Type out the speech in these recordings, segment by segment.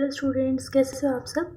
Hello students, कैसे हो आप सब।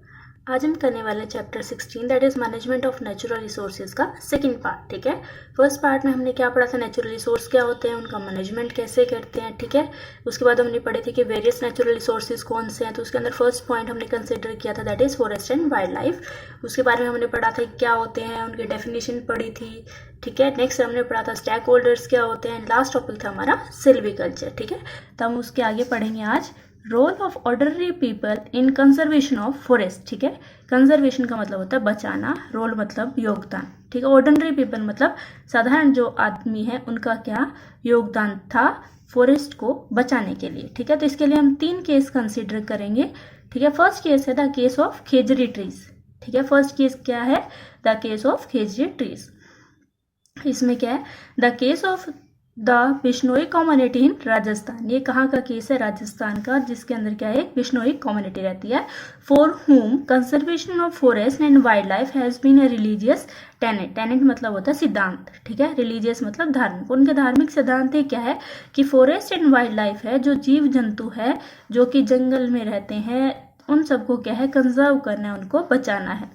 आज हम करने वाले हैं chapter 16 that is management of natural resources का सेकंड पार्ट। ठीक है, फर्स्ट पार्ट में हमने क्या पढ़ा था, नेचुरल रिसोर्स क्या होते हैं, उनका मैनेजमेंट कैसे करते हैं। ठीक है, उसके बाद हमने पढ़े थे कि वेरियस नेचुरल रिसोर्सेज कौन से हैं, तो उसके अंदर फर्स्ट पॉइंट हमने कंसिडर किया था that is forest and wild life. उसके बारे में हमने पढ़ा था क्या होते हैं, उनकी डेफिनेशन पढ़ी थी। ठीक है, नेक्स्ट हमने पढ़ा था स्टैक होल्डर्स क्या होते हैं, लास्ट टॉपिक था हमारा सिल्वीकल्चर। ठीक है, तो हम उसके आगे पढ़ेंगे आज role of ordinary people in conservation of forest. ठीक है, कंजर्वेशन का मतलब होता है बचाना, रोल मतलब योगदान। ठीक है, ऑर्डनरी पीपल मतलब साधारण जो आदमी है उनका क्या योगदान था फॉरेस्ट को बचाने के लिए। ठीक है, तो इसके लिए हम 3 केस कंसिडर करेंगे। ठीक है, फर्स्ट केस है the case of Khejri trees. ठीक है, फर्स्ट केस क्या है, the case of Khejri trees. इसमें क्या है, the case of the Bishnoi community in Rajasthan. ये कहाँ का केस है, राजस्थान का, जिसके अंदर क्या है, बिश्नोई कम्युनिटी रहती है। For whom conservation of forest and wildlife has been a religious tenet. Tenet मतलब होता है सिद्धांत। ठीक है, रिलीजियस मतलब धार्मिक। उनके धार्मिक सिद्धांत ये क्या है कि फॉरेस्ट एंड वाइल्ड लाइफ है, जो जीव जंतु है जो कि जंगल में रहते हैं, उन सबको क्या है कंजर्व करना है, उनको बचाना है।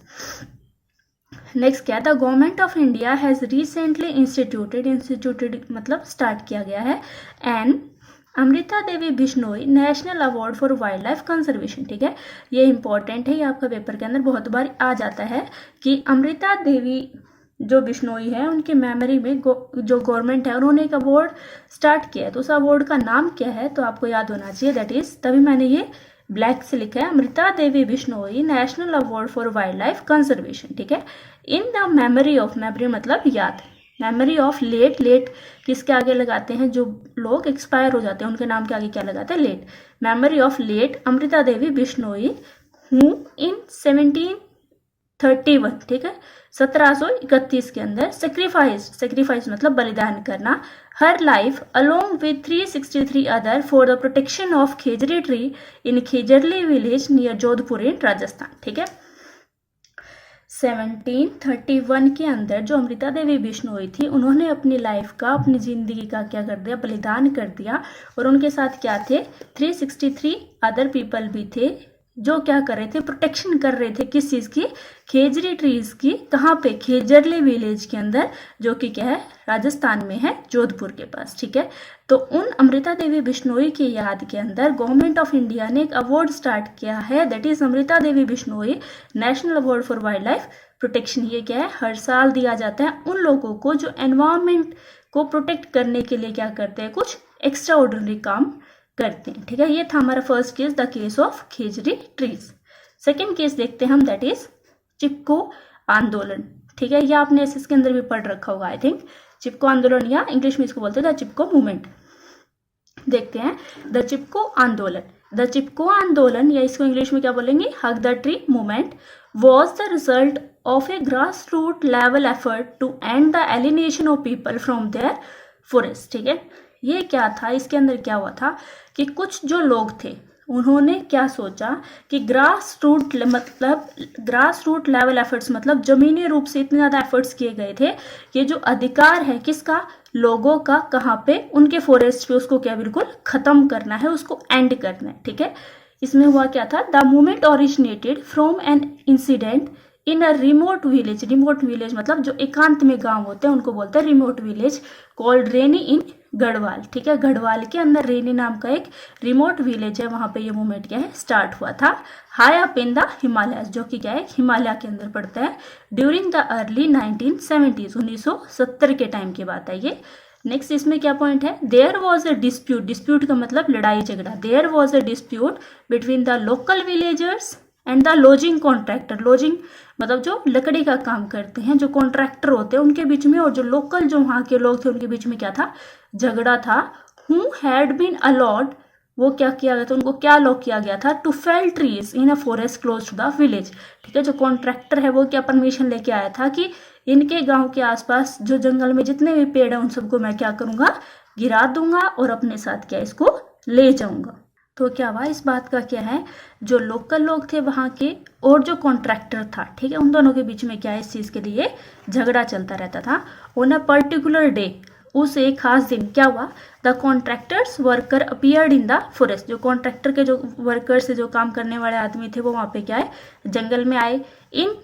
नेक्स्ट क्या है, the government of India has recently instituted मतलब स्टार्ट किया गया है and Amrita Devi Bishnoi national award for wildlife conservation. ठीक है, ये इंपॉर्टेंट है, ये आपका पेपर के अंदर बहुत बार आ जाता है कि अमृता देवी जो बिश्नोई है उनकी मेमोरी में जो गवर्नमेंट है उन्होंने एक अवार्ड स्टार्ट किया है। तो उस अवार्ड का नाम क्या है, तो आपको याद होना चाहिए, दैट इज, तभी मैंने ये ब्लैक से लिखा है, Amrita Devi Bishnoi national award for wildlife conservation. ठीक है, in the memory of, memory मतलब याद, मेमोरी ऑफ लेट, लेट किसके आगे लगाते हैं, जो लोग एक्सपायर हो जाते हैं उनके नाम के आगे क्या लगाते हैं, late. Memory of late Amrita Devi Bishnoi who in 1731, ठीक है 1731 के अंदर सेक्रीफाइस मतलब बलिदान करना, her life along with 363 other for the protection of Khejri tree in Khejarli village near Jodhpur in Rajasthan. ठीक है, 1731 के अंदर जो अमृता देवी बिश्नोई थी उन्होंने अपनी लाइफ का, अपनी जिंदगी का क्या कर दिया, बलिदान कर दिया। और उनके साथ क्या थे, 363 अदर पीपल भी थे जो क्या कर रहे थे, प्रोटेक्शन कर रहे थे किस चीज की, खेजरी ट्रीज की। कहाँ पे, खेजरली विलेज के अंदर, जो कि क्या है राजस्थान में है, जोधपुर के पास। ठीक है, तो उन अमृता देवी बिश्नोई की याद के अंदर गवर्नमेंट ऑफ इंडिया ने एक अवार्ड स्टार्ट किया है, that is Amrita Devi Bishnoi national award for wild life protection. ये क्या है, हर साल दिया जाता है उन लोगों को जो एनवायरमेंट को प्रोटेक्ट करने के लिए क्या करते हैं, कुछ एक्स्ट्रा ऑर्डिनरी काम करते हैं। ठीक है, ये था हमारा first case, the case of Khejri trees. Second case देखते हैं हम, दैट इज चिपको आंदोलन। ठीक है, ये आपने एसएस के अंदर भी पढ़ रखा होगा आई थिंक, चिपको आंदोलन, या इंग्लिश में इसको बोलते हैं द चिपको मूवमेंट। देखते हैं द चिपको आंदोलन। द चिपको आंदोलन, या इसको इंग्लिश में क्या बोलेंगे, hug the tree movement, was the result of a grass root level effort to end the alienation of people from their forest. ठीक है, ये क्या था, इसके अंदर क्या हुआ था कि कुछ जो लोग थे उन्होंने क्या सोचा कि ग्रास रूट लेवल एफर्ट्स मतलब जमीनी रूप से इतने ज़्यादा एफर्ट्स किए गए थे, ये जो अधिकार है किसका, लोगों का, कहाँ पे, उनके फॉरेस्ट पे, उसको क्या बिल्कुल खत्म करना है, उसको एंड करना है। ठीक है, इसमें हुआ क्या था, the movement originated from an incident in a remote village. Remote village मतलब जो एकांत में गांव होते हैं उनको बोलते हैं रिमोट विलेज, कॉल्ड रेनी इन गढ़वाल। ठीक है, गढ़वाल के अंदर रेनी नाम का एक रिमोट विलेज है, वहां पे ये मूवमेंट क्या है स्टार्ट हुआ था, high up in the Himalaya, जो कि क्या है हिमालय के अंदर पड़ता है, ड्यूरिंग द अर्ली 1970s 1970 के टाइम की बात है ये। नेक्स्ट इसमें क्या पॉइंट है, there was a dispute, dispute का मतलब लड़ाई झगड़ा, there was a dispute between the local villagers and the logging contractor. Logging मतलब जो लकड़ी का काम करते हैं, जो कॉन्ट्रैक्टर होते हैं उनके बीच में, और जो लोकल जो वहाँ के लोग थे उनके बीच में क्या था, झगड़ा था। हु हैड बीन अलॉट, वो क्या किया गया था, उनको क्या अलाउ किया गया था, to fell trees in a forest close to the village. ठीक है, जो कॉन्ट्रैक्टर है वो क्या परमिशन लेके आया था कि इनके गांव के आसपास जो जंगल में जितने भी पेड़ है उन सबको मैं क्या करूंगा, गिरा दूंगा और अपने साथ क्या इसको ले जाऊंगा। तो क्या हुआ, इस बात का क्या है, जो लोकल लोग थे वहाँ के और जो कॉन्ट्रैक्टर था, ठीक है, उन दोनों के बीच में क्या है, इस चीज़ के लिए झगड़ा चलता रहता था। ऑन अ पर्टिकुलर डे, उस एक खास दिन क्या हुआ, the contractors worker appeared in the forest, जो कॉन्ट्रैक्टर के जो वर्कर्स जो काम करने वाले आदमी थे वो वहाँ पे क्या है, जंगल में आए, in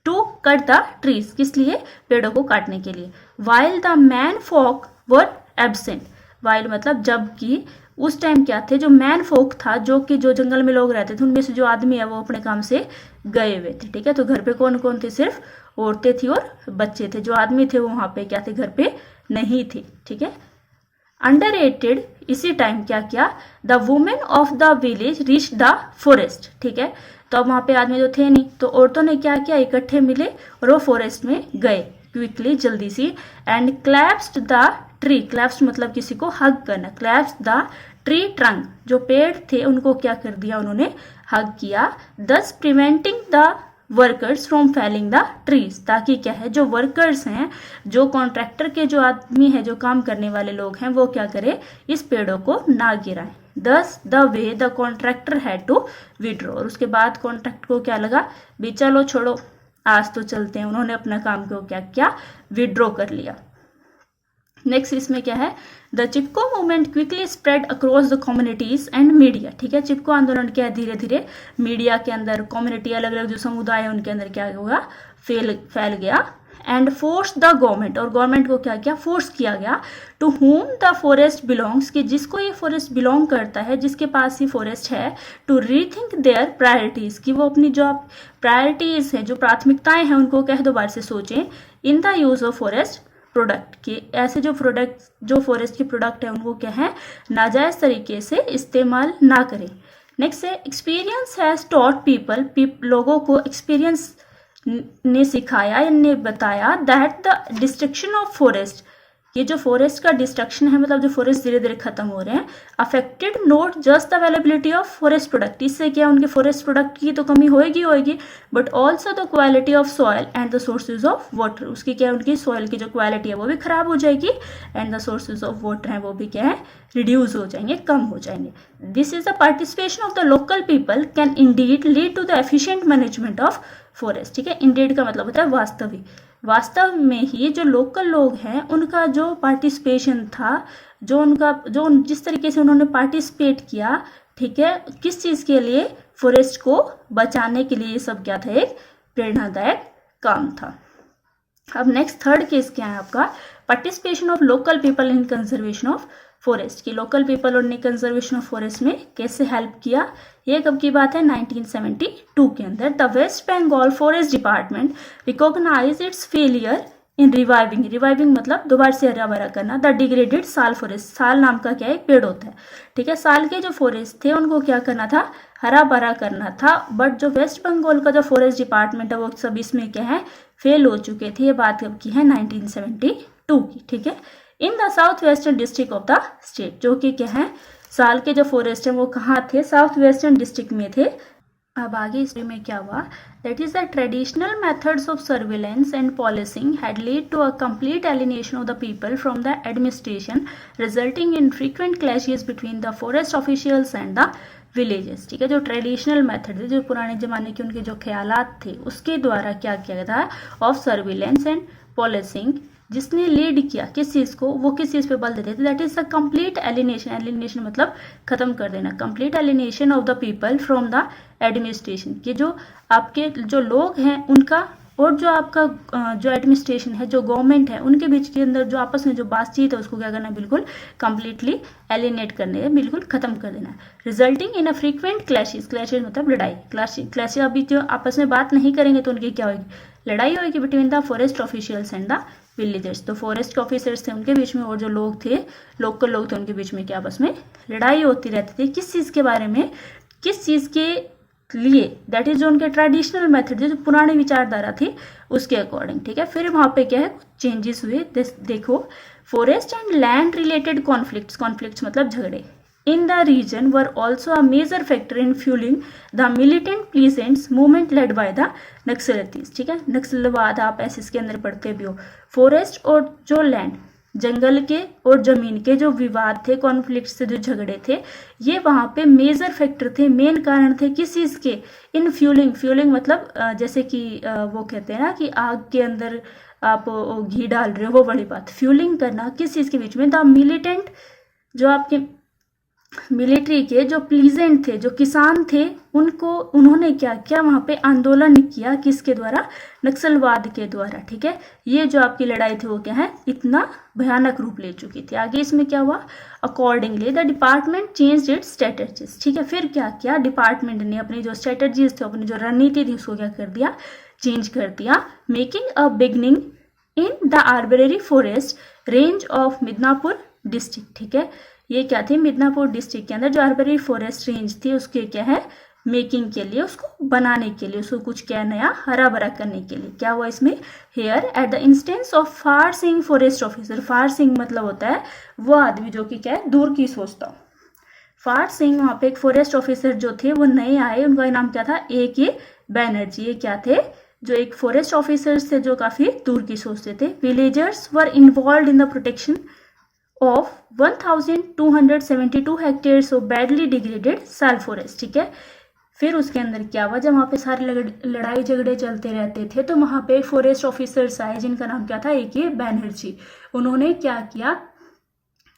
to cut the trees, किस लिए, पेड़ों को काटने के लिए। While the menfolk were absent, while मतलब जबकि, उस टाइम क्या थे, जो मैन फोक था, जो कि जो जंगल में लोग रहते थे, उनमें से जो आदमी है वो अपने काम से गए हुए थे, ठीक है। तो घर पे कौन कौन थे, सिर्फ औरतें थी और बच्चे थे, जो आदमी थे वो वहाँ पे क्या थे, घर पे नहीं थे, ठीक है। अंडररेटेड, इसी टाइम क्या किया, the women of the village reach the forest, ठीक है। तो अब वहाँ पे आदमी तो थे नहीं, तो औरतों ने क्या किया, इकट्ठे मिले और वो फॉरेस्ट में गए क्विकली, जल्दी सी, एंड क्लैप्स्ड द ट्री, क्लैप्स्ड मतलब किसी को हग करना, क्लैप्स्ड द ट्री ट्रंक, जो पेड़ थे उनको क्या कर दिया, उन्होंने हग किया, दस preventing the workers from failing the trees, ताकि क्या है, जो वर्कर्स हैं, जो कॉन्ट्रैक्टर के जो आदमी है, जो काम करने वाले लोग हैं, वो क्या करे, इस पेड़ों को ना गिराएं। Thus the way the contractor had to withdraw, और उसके बाद कॉन्ट्रैक्ट को क्या लगा, भी चलो छोड़ो, आज तो चलते हैं, उन्होंने अपना काम को क्या किया, विड्रॉ कर लिया। नेक्स्ट इसमें क्या है, the Chipko movement quickly spread across the communities and media, ठीक है। चिपको आंदोलन क्या है, धीरे धीरे मीडिया के अंदर, कम्युनिटी अलग अलग जो समुदाय है उनके अंदर क्या होगा, फैल गया, एंड फोर्स द गवर्नमेंट, और गवर्नमेंट को क्या किया, फोर्स किया गया, to whom the forest belongs, कि जिसको ये फॉरेस्ट बिलोंग करता है, जिसके पास ये फॉरेस्ट है, टू रीथिंक देयर प्रायोरिटीज, कि वो अपनी जो प्रायोरिटीज है, जो प्राथमिकताएं हैं, उनको कह दोबारा से सोचें, in the use of forest product, के ऐसे जो प्रोडक्ट, जो फॉरेस्ट के प्रोडक्ट है, उनको क्या है, नाजायज तरीके से इस्तेमाल ना करें। नेक्स्ट है, एक्सपीरियंस हैज टॉट पीपल, लोगों को एक्सपीरियंस ने सिखाया या ने बताया, that the destruction of forest, ये जो फॉरेस्ट का डिस्ट्रक्शन है, मतलब जो फॉरेस्ट धीरे धीरे खत्म हो रहे हैं, affected not just the availability of forest product, इससे क्या उनके फॉरेस्ट प्रोडक्ट की तो कमी होगी, but also the quality of soil and the sources of water, उसकी क्या, उनकी सॉइल की जो क्वालिटी है वो भी खराब हो जाएगी, and the sources of water है वो भी क्या है, रिड्यूस हो जाएंगे, कम हो जाएंगे। This is the participation of the local people can indeed lead to the efficient management of forest, ठीक है। इंडीड का मतलब होता है वास्तविक, वास्तव में ही जो लोकल लोग हैं उनका जो पार्टिसिपेशन था, जो जिस तरीके से उन्होंने पार्टिसिपेट किया, ठीक है, किस चीज़ के लिए, फॉरेस्ट को बचाने के लिए, ये सब क्या था, एक प्रेरणादायक काम था। अब नेक्स्ट थर्ड केस क्या है आपका, participation of local people in conservation of forest, की लोकल पीपल ने कंजर्वेशन ऑफ फॉरेस्ट में कैसे हेल्प किया। ये कब की बात है, 1972 के अंदर। The West Bengal forest department recognise its failure in reviving मतलब दोबारा से हरा भरा करना, द डिग्रेडेड साल फॉरेस्ट, साल नाम का क्या है, एक पेड़ होता है, ठीक है। साल के जो फॉरेस्ट थे उनको क्या करना था, हरा भरा करना था, बट जो वेस्ट बंगाल का जो फॉरेस्ट डिपार्टमेंट है वो सब इसमें क्या है, फेल हो चुके थे। ये बात कब की है, 1972 की, ठीक है। In the south western district of the state, जो कि क्या है, साल के जो फॉरेस्ट है वो कहाँ थे, साउथ वेस्टर्न डिस्ट्रिक्ट में थे। अब आगे इसमें क्या हुआ, that is the traditional methods of surveillance and policing had lead to a complete alienation of the people from the administration, resulting in frequent clashes between the forest officials and the villages, ठीक है। जो traditional method थे, जो पुराने जमाने के उनके जो ख्यालात थे, उसके द्वारा क्या किया गया था, ऑफ सर्विलेंस एंड पॉलिसिंग, जिसने लीड किया किस चीज़ को, वो किस चीज़ पे बल देते थे, that is the complete alienation, alienation मतलब खत्म कर देना, complete alienation of the people from the administration, कि जो आपके जो लोग हैं उनका और जो आपका जो एडमिनिस्ट्रेशन है, जो गवर्नमेंट है, उनके बीच के अंदर जो आपस में जो बातचीत है उसको क्या करना है, बिल्कुल कंप्लीटली एलिनेट करने है, बिल्कुल खत्म कर देना है। Resulting in a frequent clashes, clashes मतलब लड़ाई, क्लैशेस अभी जो आपस में बात नहीं करेंगे तो उनकी क्या होगी, लड़ाई होगी between the forest officials and the villagers. तो फॉरेस्ट ऑफिसर्स थे उनके बीच में और जो लोग थे, लोकल लोग थे, उनके बीच में क्या आपस में लड़ाई होती रहती थी, किस चीज़ के बारे में, किस चीज़ के लिए, दैट इज जो उनके ट्रेडिशनल मेथड, जो पुरानी विचारधारा थी उसके अकॉर्डिंग, ठीक है। फिर वहाँ पे क्या है, चेंजेस हुए, देखो, forest and land related conflicts मतलब झगड़े in the region were also a major factor in fueling the militant peasants movement led by the नक्सलिटीज, ठीक है। नक्सलवाद आप ऐसे इसके अंदर पढ़ते भी हो। फॉरेस्ट और जो लैंड, जंगल के और जमीन के जो विवाद थे, कॉन्फ्लिक्ट से जो झगड़े थे, ये वहाँ पे मेजर फैक्टर थे, मेन कारण थे किस चीज़ के, इन फ्यूलिंग मतलब जैसे कि वो कहते हैं ना कि आग के अंदर आप घी डाल रहे हो वो बड़ी बात, फ्यूलिंग करना किस चीज़ के बीच में, द मिलिटेंट, जो आपके मिलिट्री के जो प्लीजेंट थे, जो किसान थे, उन्होंने क्या किया, वहाँ पे आंदोलन किया, किसके द्वारा, नक्सलवाद के द्वारा। ठीक है, ये जो आपकी लड़ाई थी वो क्या है, इतना भयानक रूप ले चुकी थी। आगे इसमें क्या हुआ, accordingly the department change it's strategies. ठीक है, फिर क्या किया, डिपार्टमेंट ने अपनी जो स्ट्रेटेजीज थे, अपनी जो रणनीति थी उसको क्या कर दिया, चेंज कर दिया। Making a beginning in the Arabari forest range of Midnapore district. ठीक है, ये क्या थी, मिदनापुर डिस्ट्रिक्ट के अंदर जो आर्बरेरी फॉरेस्ट रेंज थी उसके क्या है, मेकिंग के लिए, उसको बनाने के लिए, उसको कुछ क्या नया हरा भरा करने के लिए। क्या हुआ इसमें, here at the instance of फार सिंह फॉरेस्ट ऑफिसर। फार सिंह मतलब होता है वो आदमी जो कि क्या है, दूर की सोचता। फार सिंह, वहाँ पे एक फॉरेस्ट ऑफिसर जो थे वो नए आए, उनका नाम क्या था, A.K. बैनर्जी। ये क्या थे, जो एक फॉरेस्ट ऑफिसर्स थे जो काफी दूर की सोचते थे। Villagers were involve in the protection of 1272 hectares of badly degraded साल फॉरेस्ट। ठीक है, फिर उसके अंदर क्या हुआ, जब वहाँ पे सारे लड़ाई झगड़े चलते रहते थे तो वहाँ पे फॉरेस्ट ऑफिसर्स आए जिनका नाम क्या था, A.K. बैनर्जी। उन्होंने क्या किया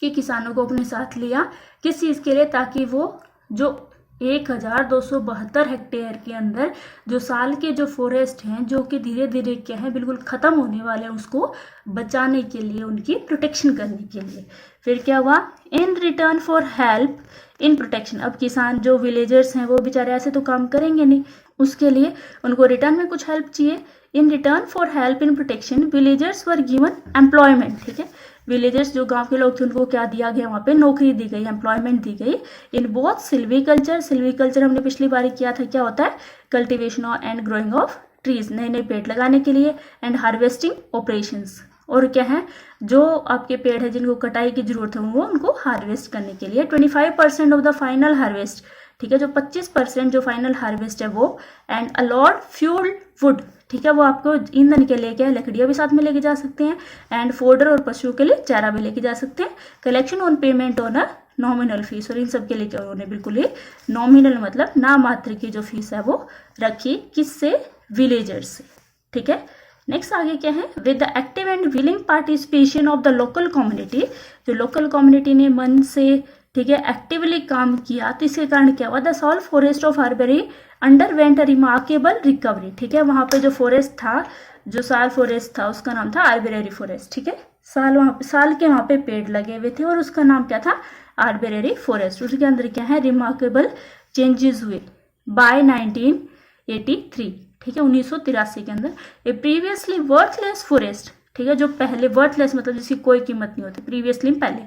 कि किसानों को अपने साथ लिया, किस चीज़ के लिए, ताकि वो जो 1272 हेक्टेयर के अंदर जो साल के जो फॉरेस्ट हैं जो कि धीरे धीरे क्या है बिल्कुल ख़त्म होने वाले हैं, उसको बचाने के लिए, उनकी प्रोटेक्शन करने के लिए। फिर क्या हुआ, in return for help in protection. अब किसान जो विलेजर्स हैं वो बेचारे ऐसे तो काम करेंगे नहीं, उसके लिए उनको रिटर्न में कुछ हेल्प चाहिए। In return for help in protection villagers were given employment. ठीक है, विलेजर्स जो गांव के लोग थे उनको क्या दिया गया, वहाँ पे नौकरी दी गई, एम्प्लॉयमेंट दी गई। इन बोथ सिल्वीकल्चर, सिल्वीकल्चर हमने पिछली बार किया था, क्या होता है, cultivation and growing of trees, नए नए पेड़ लगाने के लिए, एंड हार्वेस्टिंग ऑपरेशंस, और क्या है, जो आपके पेड़ है जिनको कटाई की जरूरत है वो उनको हार्वेस्ट करने के लिए। 25% ऑफ द फाइनल हार्वेस्ट। ठीक है, जो 25% जो फाइनल हार्वेस्ट है वो, एंड अलॉट फ्यूल वुड। ठीक है, वो आपको ईंधन के लिए क्या है, लकड़ियाँ भी साथ में लेके जा सकते हैं, एंड फोडर और पशुओं के लिए चारा भी लेके जा सकते हैं। Collection on payment on a nominal fees, और इन सब के लिए क्या उन्होंने बिल्कुल ही नॉमिनल मतलब नामात्र की जो फीस है वो रखी, किससे, विलेजर्स से। ठीक है, नेक्स्ट आगे क्या है, with the active and willing participation of the local community. जो लोकल कम्युनिटी ने मन से, ठीक है, एक्टिवली काम किया, तो इसके कारण क्या हुआ, the sal forest of Arabari underwent a remarkable recovery. ठीक है, वहाँ पे जो फॉरेस्ट था, जो साल फॉरेस्ट था उसका नाम था आर्बरेरी फॉरेस्ट। ठीक है, साल के वहाँ पे पेड़ लगे हुए थे और उसका नाम क्या था, आर्बरेरी फॉरेस्ट। उसके अंदर क्या है, रिमार्केबल चेंजेस हुए बाय 1983। ठीक है, 1983 के अंदर। ए प्रीवियसली वर्थलेस फॉरेस्ट, ठीक है, जो पहले वर्थलेस मतलब जिसकी कोई कीमत नहीं होती, प्रीवियसली पहले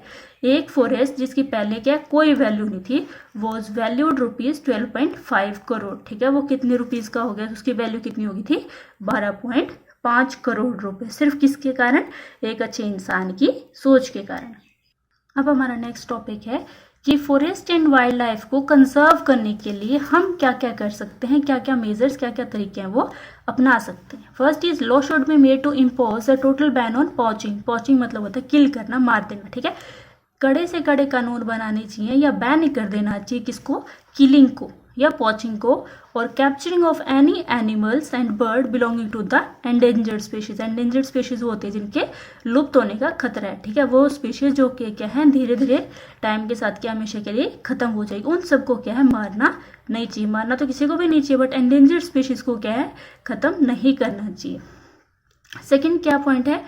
एक फॉरेस्ट जिसकी पहले क्या कोई वैल्यू नहीं थी, वॉज वैल्यूड ₹12.5 करोड़। ठीक है, वो कितने रुपीस का हो गया, उसकी वैल्यू कितनी होगी थी, 12.5 करोड़ रुपए, सिर्फ किसके कारण, एक अच्छे इंसान की सोच के कारण। अब हमारा नेक्स्ट टॉपिक है कि फॉरेस्ट एंड वाइल्ड लाइफ को कंजर्व करने के लिए हम क्या क्या कर सकते हैं, क्या क्या मेजर्स, क्या क्या तरीके हैं वो अपना सकते हैं। First is law should be made to impose a total ban on poaching. Poaching मतलब होता है किल करना, मार देना। ठीक है, कड़े से कड़े कानून बनाने चाहिए या बैन कर देना चाहिए किसको, किलिंग को या पॉचिंग को, और capturing of any animals and bird belonging to the endangered species. Endangered species होते हैं जिनके लुप्त होने का खतरा है। ठीक है, वो स्पीशीज जो कि क्या है धीरे धीरे टाइम के साथ क्या हमेशा के लिए खत्म हो जाएगी, उन सबको क्या है मारना नहीं चाहिए। मारना तो किसी को भी नहीं चाहिए, बट एंडेंजर्ड स्पीशीज को क्या है खत्म नहीं करना चाहिए। सेकेंड क्या पॉइंट है,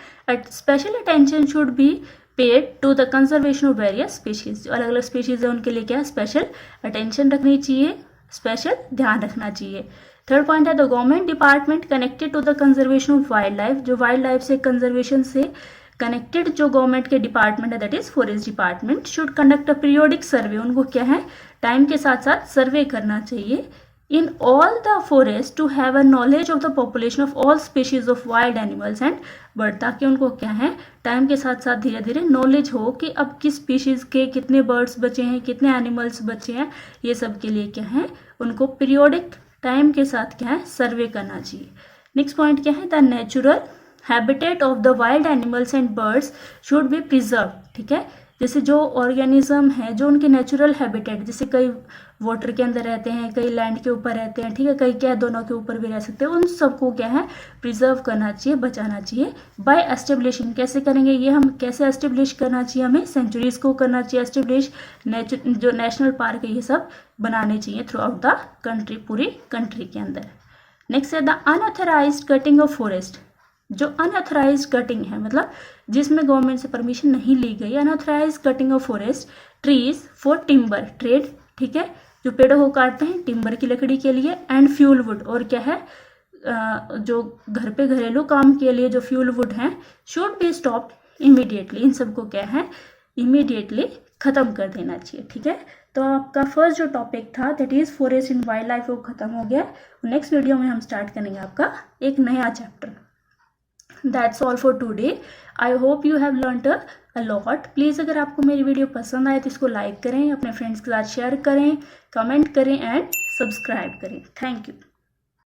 special attention should be paid to the conservation of various species. जो अलग अलग स्पीशीज है उनके लिए क्या स्पेशल अटेंशन रखनी चाहिए, स्पेशल ध्यान रखना चाहिए। थर्ड पॉइंट है the government department connected to the conservation of wild life. जो वाइल्ड लाइफ से कंजर्वेशन से कनेक्टेड जो गवर्नमेंट के डिपार्टमेंट है that is forest department should conduct a periodic survey. उनको क्या है टाइम के साथ साथ सर्वे करना चाहिए in all the forest to have a knowledge of the population of all species of wild animals and bird, ताकि उनको क्या है टाइम के साथ साथ धीरे धीरे नॉलेज हो कि अब किस स्पीशीज के कितने बर्ड्स बचे हैं, कितने एनिमल्स बचे हैं। ये सब के लिए क्या है उनको पीरियोडिक टाइम के साथ क्या है सर्वे करना चाहिए। नेक्स्ट पॉइंट क्या है the natural habitat of the wild animals and birds should be preserve. ठीक है, जैसे जो ऑर्गेनिज्म है जो उनके नेचुरल हैबिटेट, जैसे कई वाटर के अंदर रहते हैं, कई लैंड के ऊपर रहते हैं, ठीक है, कई क्या दोनों के ऊपर भी रह सकते हैं। उन सबको क्या है प्रिजर्व करना चाहिए, बचाना चाहिए। बाय एस्टेब्लिशिंग, कैसे करेंगे ये, हम कैसे एस्टेब्लिश करना चाहिए, हमें सेंचुरीज को करना चाहिए एस्टेब्लिश, जो नेशनल पार्क है ये सब बनाने चाहिए थ्रू आउट द कंट्री, पूरी कंट्री के अंदर। नेक्स्ट है the unauthorised cutting of forest. जो अनऑथराइज्ड कटिंग है मतलब जिसमें गवर्नमेंट से परमिशन नहीं ली गई, unauthorised cutting of forest trees for timber trade, ठीक है, जो पेड़ों को काटते हैं टिम्बर की लकड़ी के लिए, एंड फ्यूल वुड, और क्या है जो घर पे घरेलू काम के लिए जो फ्यूल वुड हैं, शुड बी स्टॉप्ड इमीडिएटली। इन सबको क्या है इमीडिएटली खत्म कर देना चाहिए, ठीक है। तो आपका फर्स्ट जो टॉपिक था that is forest in wild life वो खत्म हो गया। नेक्स्ट वीडियो में हम स्टार्ट करेंगे आपका एक नया chapter. That's all for today. I hope you have learnt a lot. Please अगर आपको मेरी वीडियो पसंद आए तो इसको लाइक करें, अपने फ्रेंड्स के साथ शेयर करें, कमेंट करें एंड सब्सक्राइब करें। Thank you.